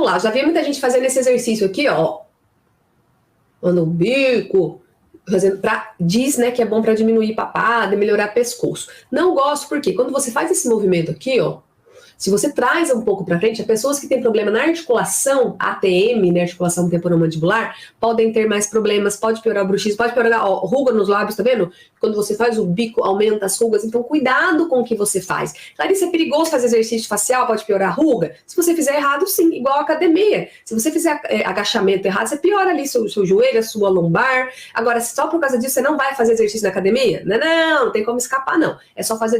lá, já vi muita gente fazendo esse exercício aqui, ó. Manda um bico, diz, né, que é bom para diminuir papada e melhorar pescoço. Não gosto porque quando você faz esse movimento aqui, ó, se você traz um pouco para frente, as pessoas que têm problema na articulação, ATM, né, articulação temporomandibular, podem ter mais problemas, pode piorar o bruxismo, pode piorar, ó, ruga nos lábios, tá vendo? Quando você faz o bico, aumenta as rugas, então cuidado com o que você faz. Clarice, é perigoso fazer exercício facial, pode piorar a ruga? Se você fizer errado, sim, igual a academia. Se você fizer agachamento errado, você piora ali seu joelho, a sua lombar. Agora, só por causa disso, você não vai fazer exercício na academia? Não tem como escapar, não. É só fazer